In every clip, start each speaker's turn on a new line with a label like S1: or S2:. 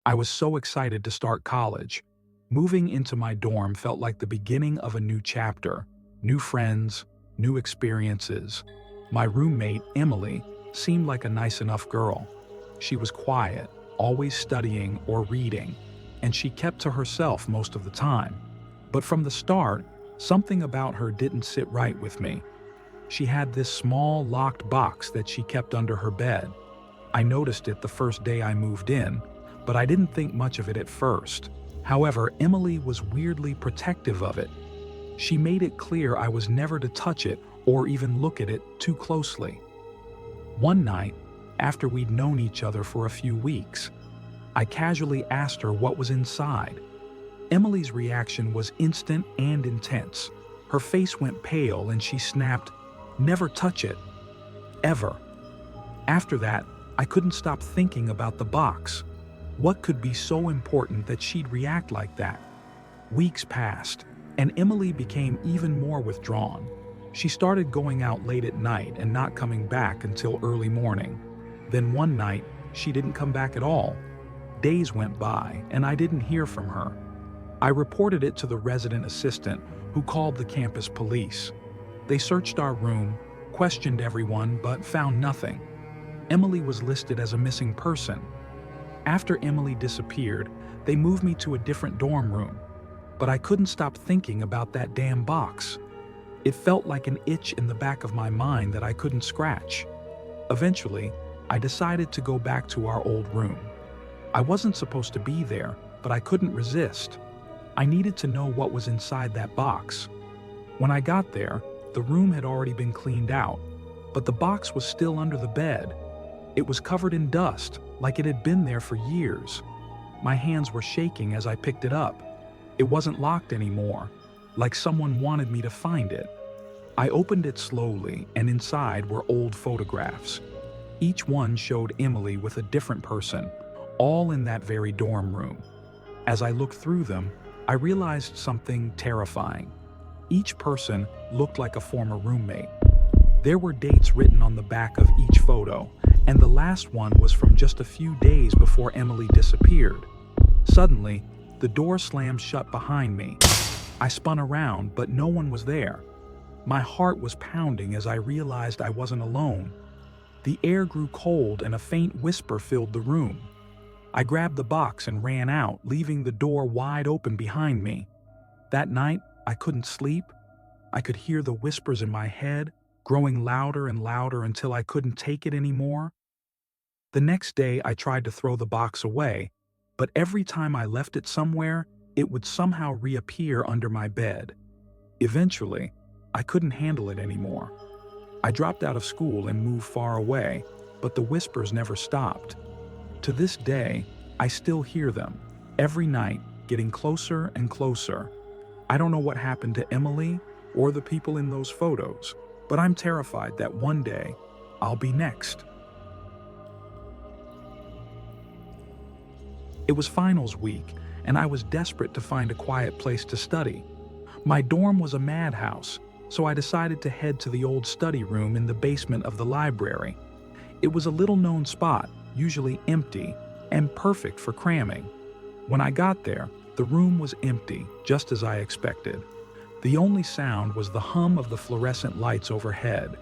S1: I was so excited to start college. Moving into my dorm felt like the beginning of a new chapter, new friends, new experiences. My roommate, Emily, seemed like a nice enough girl. She was quiet, always studying or reading, and she kept to herself most of the time. But from the start, something about her didn't sit right with me. She had this small locked box that she kept under her bed. I noticed it the first day I moved in, but I didn't think much of it at first. However, Emily was weirdly protective of it. She made it clear I was never to touch it or even look at it too closely. One night, after we'd known each other for a few weeks, I casually asked her what was inside. Emily's reaction was instant and intense. Her face went pale and she snapped, "Never touch it. Ever." After that, I couldn't stop thinking about the box. What could be so important that she'd react like that? Weeks passed, and Emily became even more withdrawn. She started going out late at night and not coming back until early morning. Then one night, she didn't come back at all. Days went by, and I didn't hear from her. I reported it to the resident assistant, who called the campus police. They searched our room, questioned everyone, but found nothing. Emily was listed as a missing person. After Emily disappeared, they moved me to a different dorm room, but I couldn't stop thinking about that damn box. It felt like an itch in the back of my mind that I couldn't scratch. Eventually, I decided to go back to our old room. I wasn't supposed to be there, but I couldn't resist. I needed to know what was inside that box. When I got there, the room had already been cleaned out, but the box was still under the bed. It was covered in dust, like it had been there for years. My hands were shaking as I picked it up. It wasn't locked anymore, like someone wanted me to find it. I opened it slowly, and inside were old photographs. Each one showed Emily with a different person, all in that very dorm room. As I looked through them, I realized something terrifying. Each person looked like a former roommate. There were dates written on the back of each photo, and the last one was from just a few days before Emily disappeared. Suddenly, the door slammed shut behind me. I spun around, but no one was there. My heart was pounding as I realized I wasn't alone. The air grew cold and a faint whisper filled the room. I grabbed the box and ran out, leaving the door wide open behind me. That night, I couldn't sleep. I could hear the whispers in my head, growing louder and louder until I couldn't take it anymore. The next day, I tried to throw the box away, but every time I left it somewhere, it would somehow reappear under my bed. Eventually, I couldn't handle it anymore. I dropped out of school and moved far away, but the whispers never stopped. To this day, I still hear them, every night, getting closer and closer. I don't know what happened to Emily or the people in those photos, but I'm terrified that one day, I'll be next. It was finals week, and I was desperate to find a quiet place to study. My dorm was a madhouse, so I decided to head to the old study room in the basement of the library. It was a little-known spot, usually empty, and perfect for cramming. When I got there, the room was empty, just as I expected. The only sound was the hum of the fluorescent lights overhead.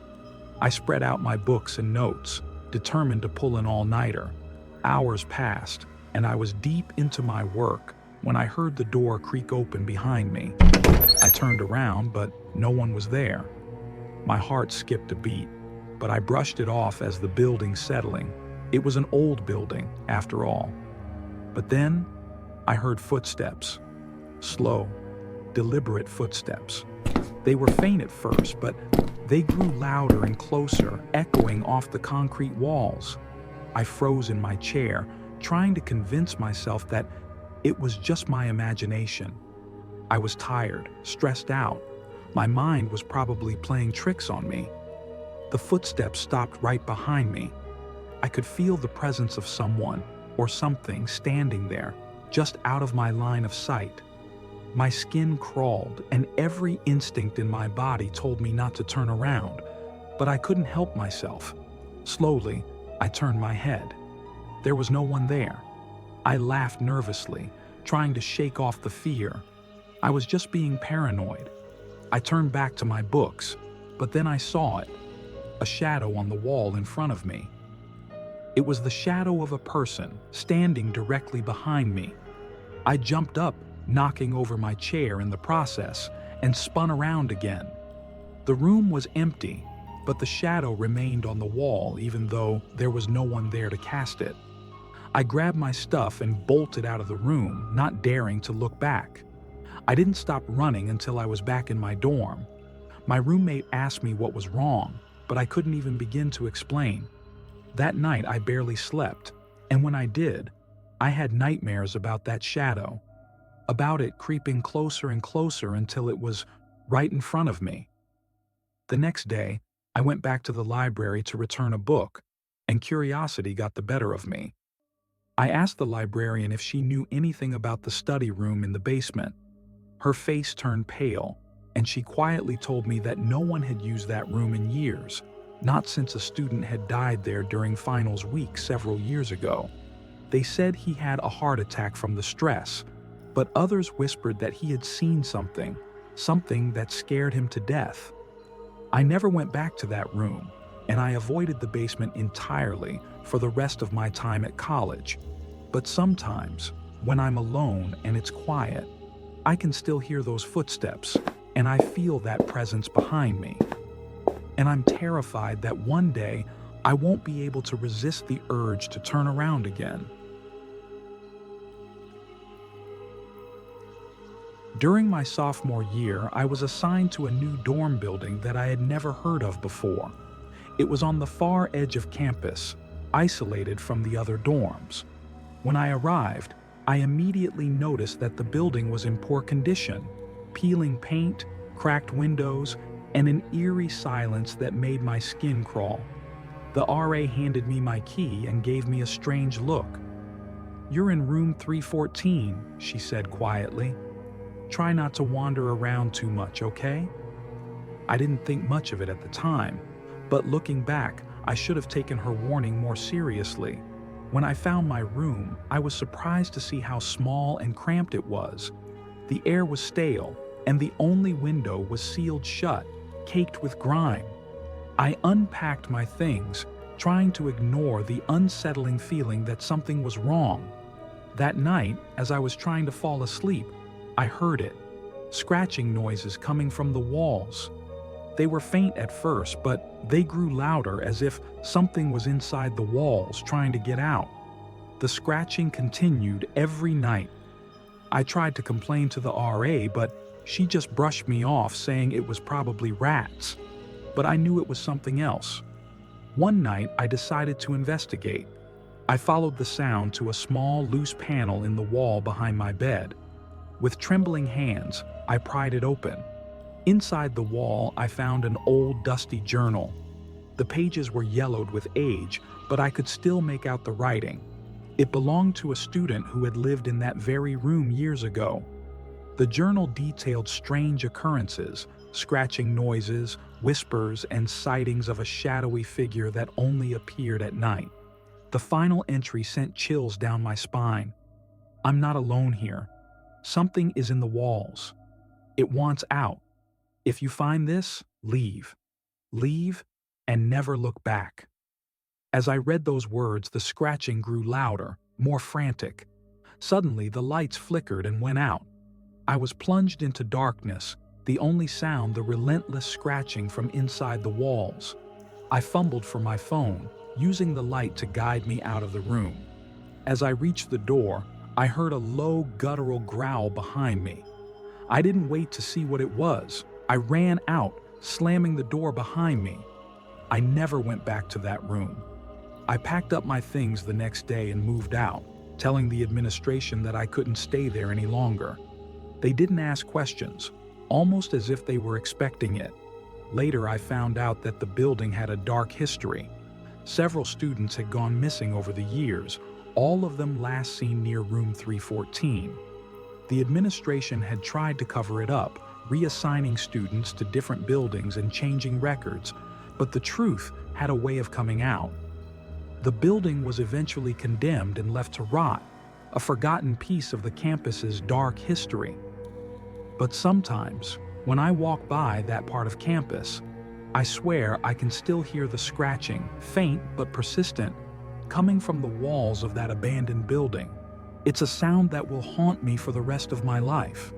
S1: I spread out my books and notes, determined to pull an all-nighter. Hours passed, and I was deep into my work when I heard the door creak open behind me. I turned around, but no one was there. My heart skipped a beat, but I brushed it off as the building settling. It was an old building, after all. But then, I heard footsteps. Slow, deliberate footsteps. They were faint at first, but they grew louder and closer, echoing off the concrete walls. I froze in my chair, trying to convince myself that it was just my imagination. I was tired, stressed out. My mind was probably playing tricks on me. The footsteps stopped right behind me. I could feel the presence of someone or something standing there, just out of my line of sight. My skin crawled, and every instinct in my body told me not to turn around, but I couldn't help myself. Slowly, I turned my head. There was no one there. I laughed nervously, trying to shake off the fear. I was just being paranoid. I turned back to my books, but then I saw it, a shadow on the wall in front of me. It was the shadow of a person standing directly behind me. I jumped up, knocking over my chair in the process, and spun around again. The room was empty, but the shadow remained on the wall even though there was no one there to cast it. I grabbed my stuff and bolted out of the room, not daring to look back. I didn't stop running until I was back in my dorm. My roommate asked me what was wrong, but I couldn't even begin to explain. That night I barely slept, and when I did, I had nightmares about that shadow, about it creeping closer and closer until it was right in front of me. The next day, I went back to the library to return a book, and curiosity got the better of me. I asked the librarian if she knew anything about the study room in the basement. Her face turned pale, and she quietly told me that no one had used that room in years, not since a student had died there during finals week several years ago. They said he had a heart attack from the stress, but others whispered that he had seen something that scared him to death. I never went back to that room, and I avoided the basement entirely for the rest of my time at college. But sometimes, when I'm alone and it's quiet, I can still hear those footsteps, and I feel that presence behind me. And I'm terrified that one day I won't be able to resist the urge to turn around again. During my sophomore year, I was assigned to a new dorm building that I had never heard of before. It was on the far edge of campus, isolated from the other dorms. When I arrived, I immediately noticed that the building was in poor condition, peeling paint, cracked windows, and an eerie silence that made my skin crawl. The RA handed me my key and gave me a strange look. "You're in room 314, she said quietly. "Try not to wander around too much, okay?" I didn't think much of it at the time, but looking back, I should have taken her warning more seriously. When I found my room, I was surprised to see how small and cramped it was. The air was stale, and the only window was sealed shut, caked with grime. I unpacked my things, trying to ignore the unsettling feeling that something was wrong. That night, as I was trying to fall asleep, I heard it, scratching noises coming from the walls. They were faint at first, but they grew louder as if something was inside the walls trying to get out. The scratching continued every night. I tried to complain to the RA, but she just brushed me off, saying it was probably rats. But I knew it was something else. One night, I decided to investigate. I followed the sound to a small, loose panel in the wall behind my bed. With trembling hands, I pried it open. Inside the wall, I found an old, dusty journal. The pages were yellowed with age, but I could still make out the writing. It belonged to a student who had lived in that very room years ago. The journal detailed strange occurrences, scratching noises, whispers, and sightings of a shadowy figure that only appeared at night. The final entry sent chills down my spine. "I'm not alone here. Something is in the walls. It wants out. If you find this, leave. Leave and never look back." As I read those words, the scratching grew louder, more frantic. Suddenly, the lights flickered and went out. I was plunged into darkness, the only sound the relentless scratching from inside the walls. I fumbled for my phone, using the light to guide me out of the room. As I reached the door, I heard a low, guttural growl behind me. I didn't wait to see what it was. I ran out, slamming the door behind me. I never went back to that room. I packed up my things the next day and moved out, telling the administration that I couldn't stay there any longer. They didn't ask questions, almost as if they were expecting it. Later, I found out that the building had a dark history. Several students had gone missing over the years, all of them last seen near room 314. The administration had tried to cover it up, reassigning students to different buildings and changing records, but the truth had a way of coming out. The building was eventually condemned and left to rot, a forgotten piece of the campus's dark history. But sometimes, when I walk by that part of campus, I swear I can still hear the scratching, faint but persistent, coming from the walls of that abandoned building. It's a sound that will haunt me for the rest of my life.